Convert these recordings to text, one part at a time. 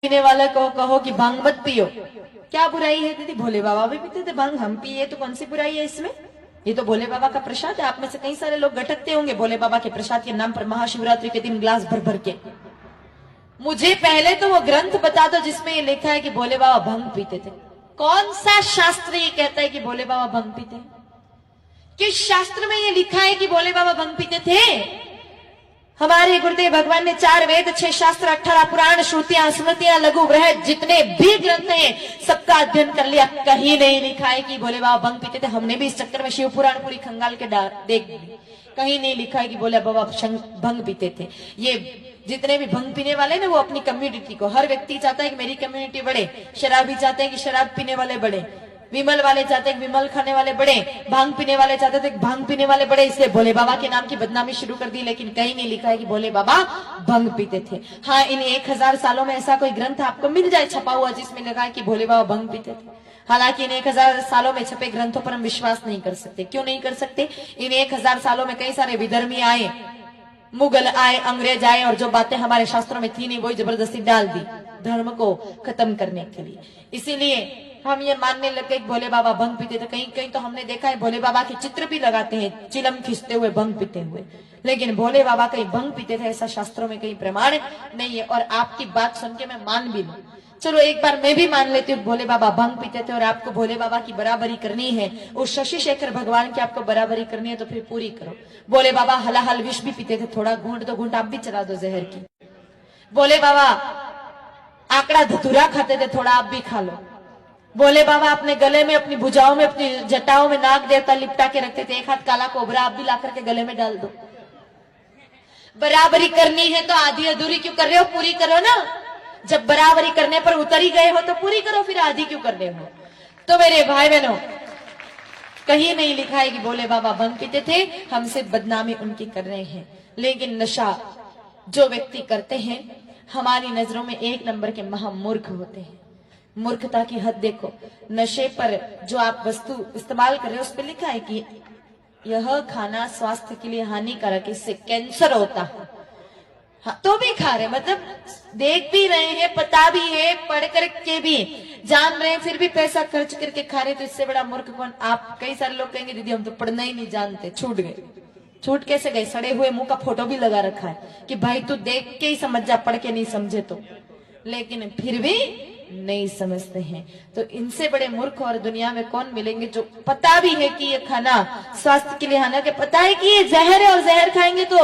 पीने वाला को कहो कि भांग मत पियो, क्या बुराई है दीदी? भोले बाबा भी पीते थे भांग, हम पिए तो कौन सी बुराई है इसमें? ये तो भोले बाबा का प्रसाद है। आप में से कई सारे लोग गटकते होंगे भोले बाबा के प्रसाद के नाम पर महाशिवरात्रि के दिन ग्लास भर भर के। मुझे पहले तो वो ग्रंथ बता दो जिसमें ये लिखा है कि भोले बाबा भंग पीते थे। कौन सा शास्त्र ये कहता है कि भोले बाबा भंग पीते हैं? किस शास्त्र में ये लिखा है कि भोले बाबा भंग पीते थे? हमारे गुरुदेव भगवान ने 4 वेद, 6 शास्त्र, 18 पुराण, श्रुतियां, स्मृतियां, लघु बृहद जितने भी ग्रंथ हैं सबका अध्ययन कर लिया, कहीं नहीं लिखा है कि भोले बाबा भंग पीते थे। हमने भी इस चक्कर में शिव पुराण पूरी खंगाल के देख ली, कहीं नहीं लिखा है कि भोले बाबा भंग पीते थे। ये जितने भी भंग पीने वाले ना वो अपनी कम्युनिटी को, हर व्यक्ति चाहता है कि मेरी कम्युनिटी बढ़े, शराबी चाहते हैं कि शराब पीने वाले बढ़े, विमल वाले चाहते हैं विमल खाने वाले बड़े, भांग पीने वाले चाहते थे भांग पीने वाले बड़े, इसलिए भोले बाबा के नाम की बदनामी शुरू कर दी। लेकिन कहीं नहीं लिखा है कि भोले बाबा भंग पीते थे। हाँ, इन 1000 सालों में ऐसा कोई ग्रंथ आपको मिल जाए छपा हुआ जिसमें लिखा है कि भोले बाबा भंग पीते थे। हालांकि इन 1000 सालों में छपे ग्रंथों पर हम विश्वास नहीं कर सकते। क्यों नहीं कर सकते? इन 1000 सालों में कई सारे विधर्मी आए, मुगल आए, अंग्रेज आए, और जो बातें हमारे शास्त्रों में थी नहीं वही जबरदस्ती डाल दी धर्म को खत्म करने के लिए। इसीलिए हम ये मानने लगे कि भोले बाबा भंग पीते थे। कहीं कहीं तो हमने देखा है भोले बाबा के चित्र भी लगाते हैं चिलम खींचते हुए भंग पीते हुए, लेकिन भोले बाबा कहीं भंग पीते थे ऐसा शास्त्रों में कहीं प्रमाण नहीं है। और आपकी बात सुन के मैं मान भी लूं, चलो एक बार मैं भी मान लेती हूँ भोले बाबा भंग पीते थे और आपको भोले बाबा की बराबरी करनी है, उस शशि शेखर भगवान की आपको बराबरी करनी है तो फिर पूरी करो। भोले बाबा हलाहल विष भी पीते थे, थोड़ा घूंट दो घूंट आप भी चला दो जहर की। भोले बाबा आंकड़ा धतूरा खाते थे, थोड़ा आप भी खा लो। भोले बाबा अपने गले में, अपनी भुजाओं में, अपनी जटाओं में नाग देवता लिपटा के रखते थे, एक हाथ काला कोबरा आप भी ला करके गले में डाल दो। बराबरी करनी है तो आधी अधूरी क्यों कर रहे हो? पूरी करो ना। जब बराबरी करने पर उतर ही गए हो तो पूरी करो, फिर आधी क्यों कर रहे हो? तो मेरे भाई बहनों, कहीं नहीं लिखा है कि भोले बाबा भंग पीते थे, हम सिर्फ बदनामी उनकी कर रहे हैं। लेकिन नशा जो व्यक्ति करते हैं हमारी नजरों में 1 नंबर के महामूर्ख होते हैं। मूर्खता की हद देखो। नशे पर जो आप वस्तु इस्तेमाल कर रहे हो उस पर लिखा है कि यह खाना स्वास्थ्य के लिए हानिकारक, इससे कैंसर होता है। हाँ, तो भी खा रहे, मतलब देख भी रहे हैं, पता भी है, पढ़ करके भी जान रहे हैं, फिर भी पैसा खर्च करके खा रहे, तो इससे बड़ा मूर्ख कौन? आप कई सारे लोग कहेंगे दीदी हम तो पढ़ना ही नहीं जानते, छूट गए। छूट कैसे गए? सड़े हुए मुंह का फोटो भी लगा रखा है कि भाई तू देख के ही समझ जा, पढ़ के नहीं समझे तो। लेकिन फिर भी नहीं समझते हैं। तो इनसे बड़े मूर्ख और दुनिया में कौन मिलेंगे जो पता भी है कि ये खाना स्वास्थ्य के लिए हानिकारक, पता है कि ये जहर है और जहर खाएंगे तो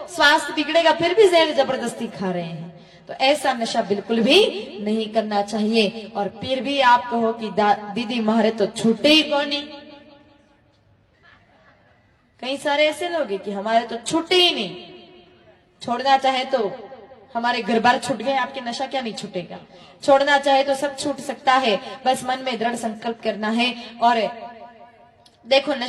स्वास्थ्य बिगड़ेगा, फिर भी जहर जबरदस्ती खा रहे हैं। तो ऐसा नशा बिल्कुल भी नहीं करना चाहिए। और फिर भी आप कहो कि दीदी हमारे तो छूटे ही कौन नहीं। कई सारे ऐसे लोग हैं कि हमारे तो छूटे ही नहीं। छोड़ना चाहे तो हमारे घर बार छूट गए, आपके नशा क्या नहीं छूटेगा? छोड़ना चाहे तो सब छूट सकता है, बस मन में दृढ़ संकल्प करना है। और देखो नशा